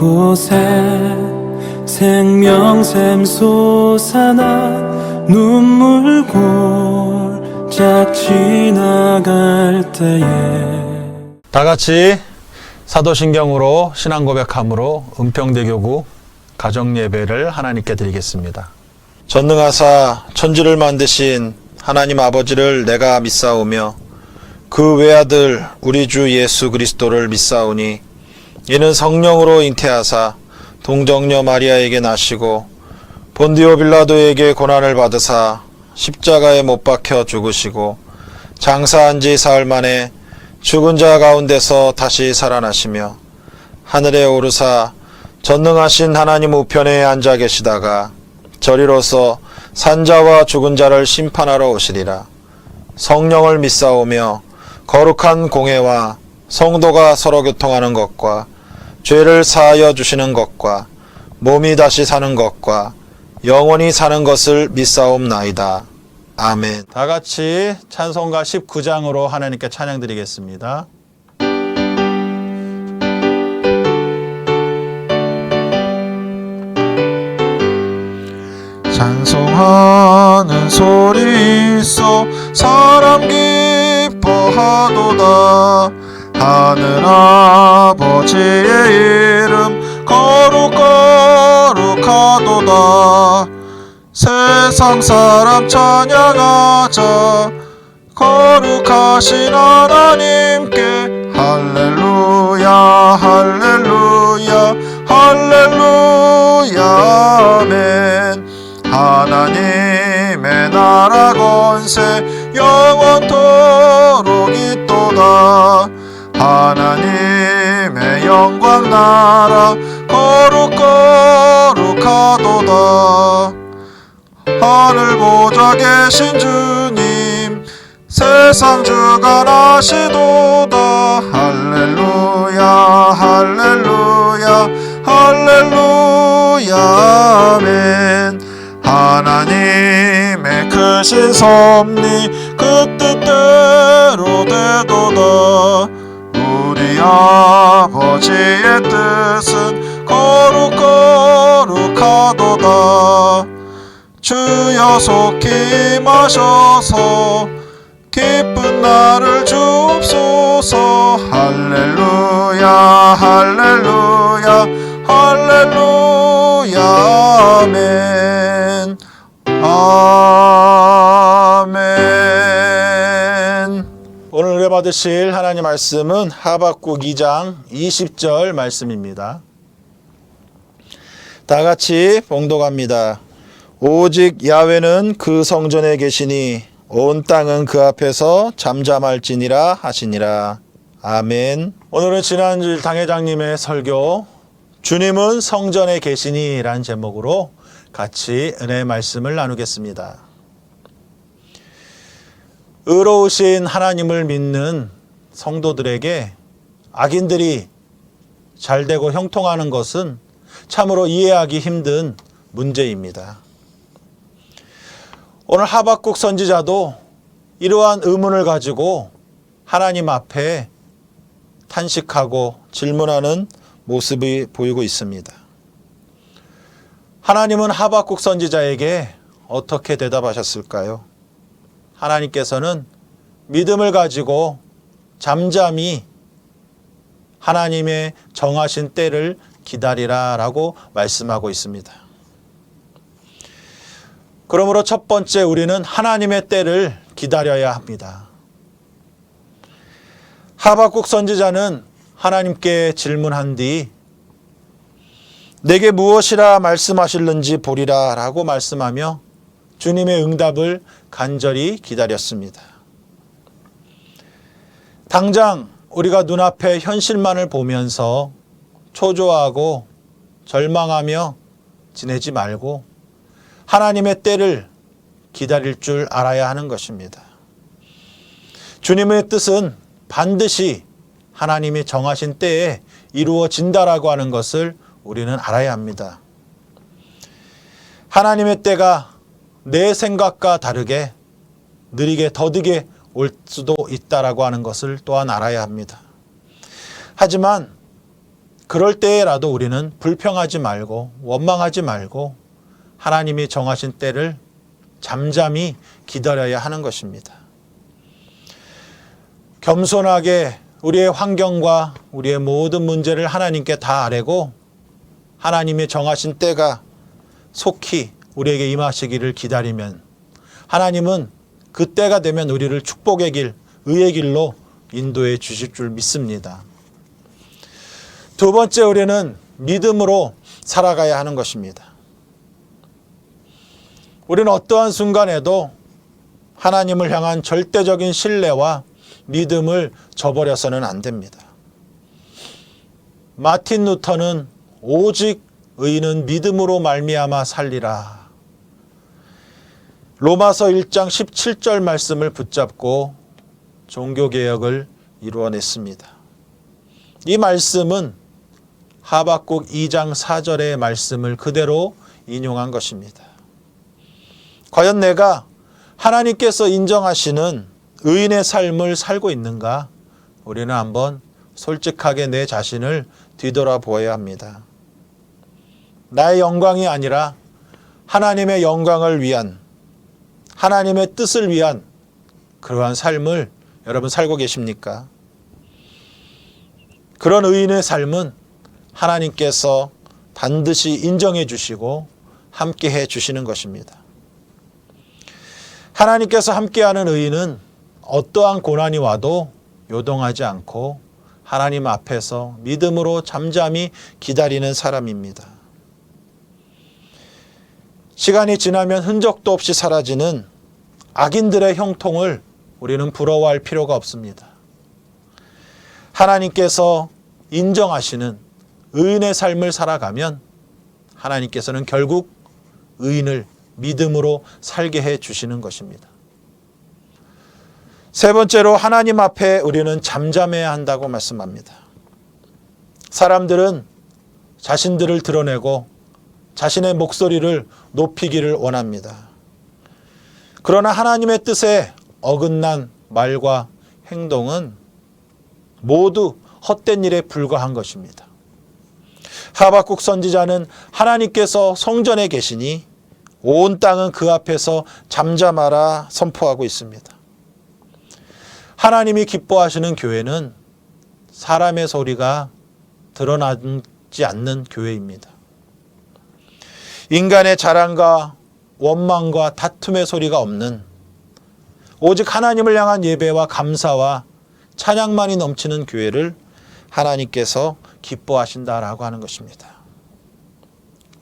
곳에 생명샘 솟아나 눈물 골짝 지나갈 때에 다 같이 사도신경으로 신앙 고백함으로 은평대교구 가정예배를 하나님께 드리겠습니다. 전능하사 천지를 만드신 하나님 아버지를 내가 믿사오며 그 외아들 우리 주 예수 그리스도를 믿사오니 이는 성령으로 잉태하사 동정녀 마리아에게 나시고 본디오 빌라도에게 고난을 받으사 십자가에 못 박혀 죽으시고 장사한 지 사흘 만에 죽은 자 가운데서 다시 살아나시며 하늘에 오르사 전능하신 하나님 우편에 앉아 계시다가 저리로서 산자와 죽은 자를 심판하러 오시리라. 성령을 믿사오며 거룩한 공회와 성도가 서로 교통하는 것과 죄를 사하여 주시는 것과 몸이 다시 사는 것과 영원히 사는 것을 믿사옵나이다. 아멘. 다 같이 찬송가 19장으로 하나님께 찬양 드리겠습니다. 찬송하는 소리 있어 사람 기뻐하도다. 하늘 아버지의 이름 거룩거룩하도다. 세상 사람 찬양하자. 거룩하신 하나님께 할렐루야 할렐루야 할렐루야 아멘. 하나님의 나라 권세 영원토록 있도다. 하나님의 영광 나라 거룩거룩하도다. 하늘 보좌 계신 주님 세상 주관하시도다. 할렐루야 할렐루야 할렐루야 아멘. 하나님의 크신 섭리 그 뜻대로 되도다. 우리 아버지의 뜻은 거룩거룩하도다. 주여 속히 임하셔서 기쁜 날을 주옵소서. 할렐루야 할렐루야 할렐루야 아멘 아멘. 오늘 은혜 받으실 하나님 말씀은 하박국 2장 20절 말씀입니다. 다 같이 봉독합니다. 오직 야훼는 그 성전에 계시니 온 땅은 그 앞에서 잠잠할지니라 하시니라. 아멘. 오늘은 지난주 당회장님의 설교 주님은 성전에 계시니 라는 제목으로 같이 은혜의 말씀을 나누겠습니다. 의로우신 하나님을 믿는 성도들에게 악인들이 잘되고 형통하는 것은 참으로 이해하기 힘든 문제입니다. 오늘 하박국 선지자도 이러한 의문을 가지고 하나님 앞에 탄식하고 질문하는 모습이 보이고 있습니다. 하나님은 하박국 선지자에게 어떻게 대답하셨을까요? 하나님께서는 믿음을 가지고 잠잠히 하나님의 정하신 때를 기다리라 라고 말씀하고 있습니다. 그러므로 첫 번째 우리는 하나님의 때를 기다려야 합니다. 하박국 선지자는 하나님께 질문한 뒤 내게 무엇이라 말씀하실는지 보리라 라고 말씀하며 주님의 응답을 간절히 기다렸습니다. 당장 우리가 눈앞의 현실만을 보면서 초조하고 절망하며 지내지 말고 하나님의 때를 기다릴 줄 알아야 하는 것입니다. 주님의 뜻은 반드시 하나님이 정하신 때에 이루어진다라고 하는 것을 우리는 알아야 합니다. 하나님의 때가 내 생각과 다르게 느리게 더디게 올 수도 있다라고 하는 것을 또한 알아야 합니다. 하지만 그럴 때라도 우리는 불평하지 말고 원망하지 말고 하나님이 정하신 때를 잠잠히 기다려야 하는 것입니다. 겸손하게 우리의 환경과 우리의 모든 문제를 하나님께 다 아뢰고 하나님이 정하신 때가 속히 우리에게 임하시기를 기다리면 하나님은 그 때가 되면 우리를 축복의 길, 의의 길로 인도해 주실 줄 믿습니다. 두 번째, 우리는 믿음으로 살아가야 하는 것입니다. 우리는 어떠한 순간에도 하나님을 향한 절대적인 신뢰와 믿음을 저버려서는 안 됩니다. 마틴 루터는 오직 의인은 믿음으로 말미암아 살리라. 로마서 1장 17절 말씀을 붙잡고 종교개혁을 이루어냈습니다. 이 말씀은 하박국 2장 4절의 말씀을 그대로 인용한 것입니다. 과연 내가 하나님께서 인정하시는 의인의 삶을 살고 있는가? 우리는 한번 솔직하게 내 자신을 뒤돌아보아야 합니다. 나의 영광이 아니라 하나님의 영광을 위한, 하나님의 뜻을 위한 그러한 삶을 여러분 살고 계십니까? 그런 의인의 삶은 하나님께서 반드시 인정해 주시고 함께 해 주시는 것입니다. 하나님께서 함께하는 의인은 어떠한 고난이 와도 요동하지 않고 하나님 앞에서 믿음으로 잠잠히 기다리는 사람입니다. 시간이 지나면 흔적도 없이 사라지는 악인들의 형통을 우리는 부러워할 필요가 없습니다. 하나님께서 인정하시는 의인의 삶을 살아가면 하나님께서는 결국 의인을 믿음으로 살게 해 주시는 것입니다. 세 번째로, 하나님 앞에 우리는 잠잠해야 한다고 말씀합니다. 사람들은 자신들을 드러내고 자신의 목소리를 높이기를 원합니다. 그러나 하나님의 뜻에 어긋난 말과 행동은 모두 헛된 일에 불과한 것입니다. 하박국 선지자는 하나님께서 성전에 계시니 온 땅은 그 앞에서 잠잠하라 선포하고 있습니다. 하나님이 기뻐하시는 교회는 사람의 소리가 드러나지 않는 교회입니다. 인간의 자랑과 원망과 다툼의 소리가 없는, 오직 하나님을 향한 예배와 감사와 찬양만이 넘치는 교회를 하나님께서 기뻐하신다라고 하는 것입니다.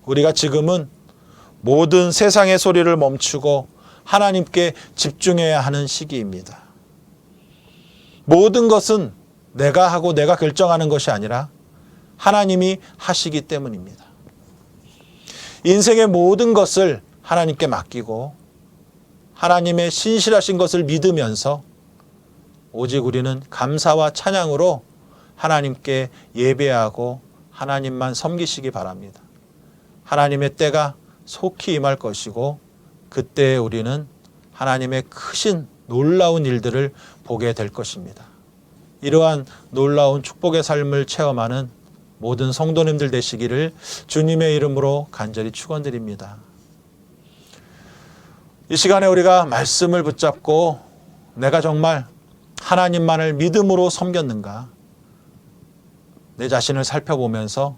우리가 지금은 모든 세상의 소리를 멈추고 하나님께 집중해야 하는 시기입니다. 모든 것은 내가 하고 내가 결정하는 것이 아니라 하나님이 하시기 때문입니다. 인생의 모든 것을 하나님께 맡기고 하나님의 신실하신 것을 믿으면서 오직 우리는 감사와 찬양으로 하나님께 예배하고 하나님만 섬기시기 바랍니다. 하나님의 때가 속히 임할 것이고 그때 우리는 하나님의 크신 놀라운 일들을 보게 될 것입니다. 이러한 놀라운 축복의 삶을 체험하는 모든 성도님들 되시기를 주님의 이름으로 간절히 축원드립니다. 이 시간에 우리가 말씀을 붙잡고 내가 정말 하나님만을 믿음으로 섬겼는가, 내 자신을 살펴보면서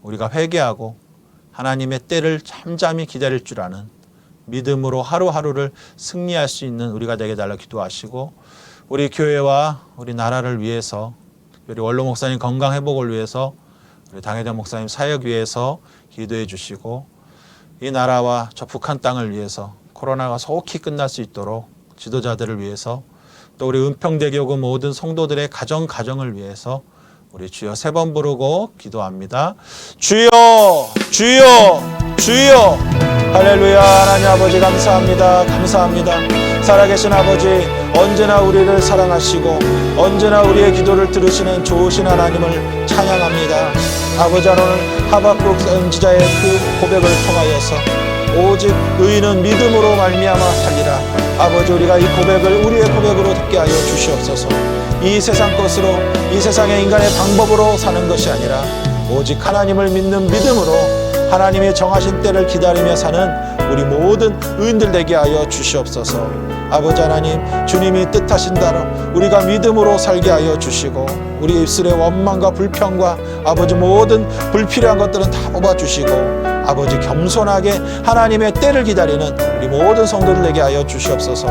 우리가 회개하고 하나님의 때를 잠잠히 기다릴 줄 아는 믿음으로 하루하루를 승리할 수 있는 우리가 되게 달라 기도하시고, 우리 교회와 우리 나라를 위해서, 우리 원로 목사님 건강 회복을 위해서, 우리 당회장 목사님 사역 위해서 기도해 주시고, 이 나라와 저 북한 땅을 위해서 코로나가 속히 끝날 수 있도록 지도자들을 위해서, 또 우리 은평대교구 모든 성도들의 가정을 위해서 우리 주여 3번 부르고 기도합니다. 주여, 주여, 주여. 할렐루야. 하나님 아버지 감사합니다. 감사합니다. 살아계신 아버지, 언제나 우리를 사랑하시고 언제나 우리의 기도를 들으시는 좋으신 하나님을 찬양합니다. 아버지, 오늘 하박국 선지자의 그 고백을 통하여서 오직 의인은 믿음으로 말미암아 살리라. 아버지, 우리가 이 고백을 우리의 고백으로 듣게 하여 주시옵소서. 이 세상 것으로, 이 세상의 인간의 방법으로 사는 것이 아니라 오직 하나님을 믿는 믿음으로 하나님의 정하신 때를 기다리며 사는 우리 모든 의인들 되게 하여 주시옵소서. 아버지 하나님, 주님이 뜻하신 대로 우리가 믿음으로 살게 하여 주시고 우리 입술의 원망과 불평과 아버지 모든 불필요한 것들은 다 뽑아주시고 아버지 겸손하게 하나님의 때를 기다리는 우리 모든 성도들 되게 하여 주시옵소서.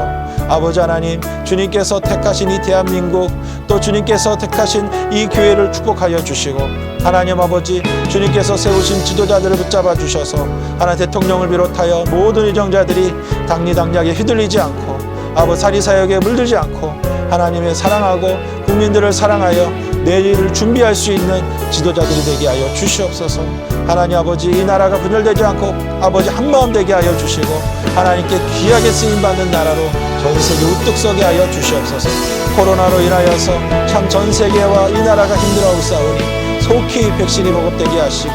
아버지 하나님, 주님께서 택하신 이 대한민국, 또 주님께서 택하신 이 교회를 축복하여 주시고 하나님 아버지, 주님께서 세우신 지도자들을 붙잡아 주셔서 하나님 대통령을 비롯하여 모든 의정자들이 당리당략에 휘둘리지 않고 아버지 사리사욕에 물들지 않고 하나님의 사랑하고 국민들을 사랑하여 내일을 준비할 수 있는 지도자들이 되게 하여 주시옵소서. 하나님 아버지, 이 나라가 분열되지 않고 아버지 한마음 되게 하여 주시고 하나님께 귀하게 쓰임받는 나라로 전세계 우뚝 서게 하여 주시옵소서. 코로나로 인하여서 참 전세계와 이 나라가 힘들어하고 싸우니 속히 백신이 보급되게 하시고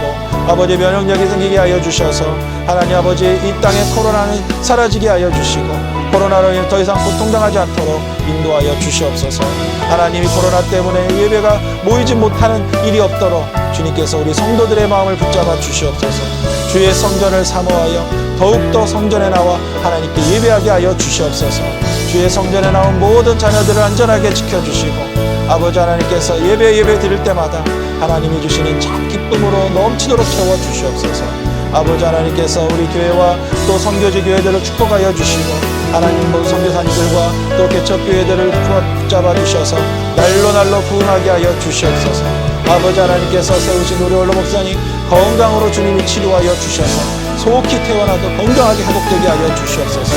아버지 면역력이 생기게 하여 주셔서 하나님 아버지, 이 땅의 코로나는 사라지게 하여 주시고 코로나로 인해 더 이상 고통당하지 않도록 인도하여 주시옵소서. 하나님이 코로나 때문에 예배가 모이지 못하는 일이 없도록 주님께서 우리 성도들의 마음을 붙잡아 주시옵소서. 주의 성전을 사모하여 더욱더 성전에 나와 하나님께 예배하게 하여 주시옵소서. 주의 성전에 나온 모든 자녀들을 안전하게 지켜주시고 아버지 하나님께서 예배 드릴 때마다 하나님이 주시는 참 기쁨으로 넘치도록 채워주시옵소서. 아버지 하나님께서 우리 교회와 또 선교지 교회들을 축복하여 주시고 하나님 모든 선교사님들과 또 개척교회들을 붙잡아 주셔서 날로 부흥하게 하여 주시옵소서. 아버지 하나님께서 세우신 우리 원로 목사님 건강으로 주님이 치료하여 주셔서 속히 태어나도 건강하게 회복되게 하여 주시옵소서.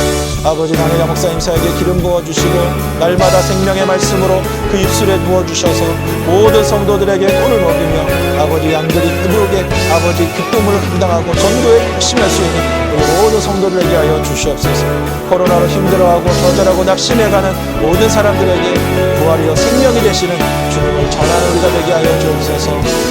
아버지, 강혜자 목사님 사에게 기름 부어주시고 날마다 생명의 말씀으로 그 입술에 부어주셔서 모든 성도들에게 꿀을 먹이며 아버지 양들이 부르게 아버지 기쁨을 감당하고 전도에 열심히 수 있는 우리 모든 성도들에게 하여 주시옵소서. 코로나로 힘들어하고 좌절하고 낙심해가는 모든 사람들에게 부활이여 생명이 되시는 주님을 전하는 우리가 되게 하여 주옵소서.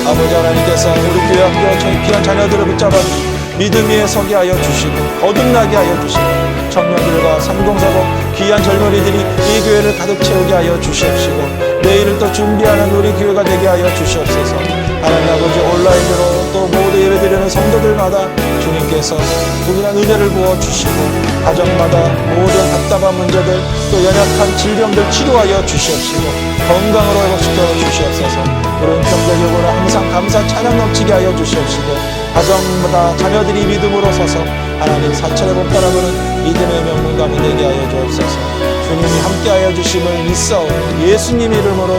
아버지 하나님께서 우리 교회 학교 저희 귀한 자녀들을 붙잡아 주시고 믿음 위에 서게 하여 주시고 거듭나게 하여 주시고 청년들과 3040 귀한 젊은이들이 이 교회를 가득 채우게 하여 주시옵시고 내일을 또 준비하는 우리 교회가 되게 하여 주시옵소서. 하나님 아버지, 온라인으로 또 모두 예배드리는 성도들마다 주님께서 동일한 은혜를 부어주시고 가정마다 모든 답답한 문제들 또 연약한 질병들 치료하여 주시옵시고 건강으로 회복시켜 주시옵소서. 우리 평대교구는 항상 감사 찬양 넘치게 하여 주시옵시고 가정마다 자녀들이 믿음으로 서서 하나님 사철의 봄바람으로는 믿음의 명문 가문 되게 하여 주옵소서. 주님이 함께하여 주심을 믿사오니 예수님 이름으로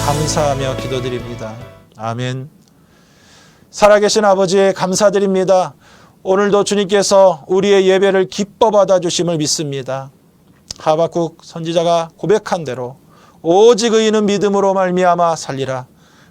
감사하며 기도드립니다. 아멘. 살아계신 아버지, 감사드립니다. 오늘도 주님께서 우리의 예배를 기뻐 받아주심을 믿습니다. 하박국 선지자가 고백한 대로 오직 의인은 믿음으로 말미암아 살리라.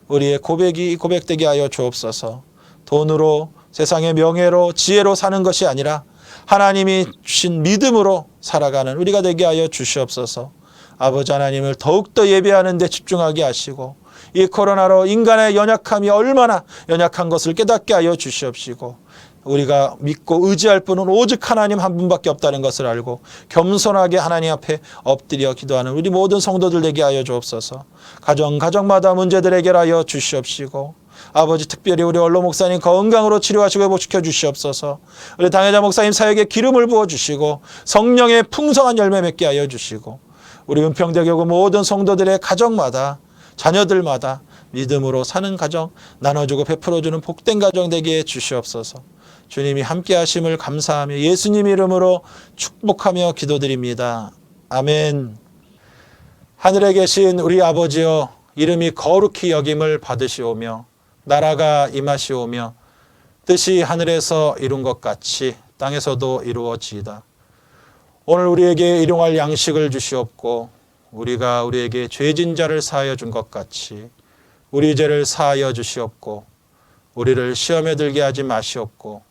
우리의 고백이 고백되게 하여 주옵소서. 돈으로, 세상의 명예로, 지혜로 사는 것이 아니라 하나님이 주신 믿음으로 살아가는 우리가 되게 하여 주시옵소서. 아버지 하나님을 더욱더 예배하는 데 집중하게 하시고 이 코로나로 인간의 연약함이 얼마나 연약한 것을 깨닫게 하여 주시옵시고 우리가 믿고 의지할 분은 오직 하나님 한 분밖에 없다는 것을 알고 겸손하게 하나님 앞에 엎드려 기도하는 우리 모든 성도들 되게 하여 주옵소서. 가정마다 문제들 해결하여 주시옵시고 아버지, 특별히 우리 원로 목사님 건강으로 치료하시고 회복시켜 주시옵소서. 우리 당회자 목사님 사역에 기름을 부어주시고 성령의 풍성한 열매 맺게 하여 주시고 우리 은평대교구 모든 성도들의 가정마다 자녀들마다 믿음으로 사는 가정, 나눠주고 베풀어주는 복된 가정 되게 해 주시옵소서. 주님이 함께 하심을 감사하며 예수님 이름으로 축복하며 기도드립니다. 아멘. 하늘에 계신 우리 아버지여, 이름이 거룩히 여김을 받으시오며 나라가 임하시오며 뜻이 하늘에서 이룬 것 같이 땅에서도 이루어지이다. 오늘 우리에게 일용할 양식을 주시옵고 우리가 우리에게 죄진 자를 사하여 준 것 같이 우리 죄를 사하여 주시옵고 우리를 시험에 들게 하지 마시옵고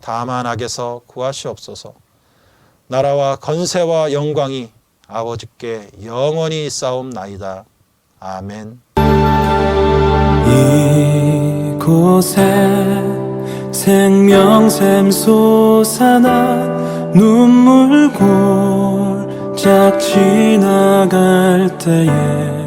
다만 악에서 구하시옵소서. 나라와 건세와 영광이 아버지께 영원히 있사옵나이다. 아멘. 이곳에 생명샘 솟아나 눈물 골짝 지나갈 때에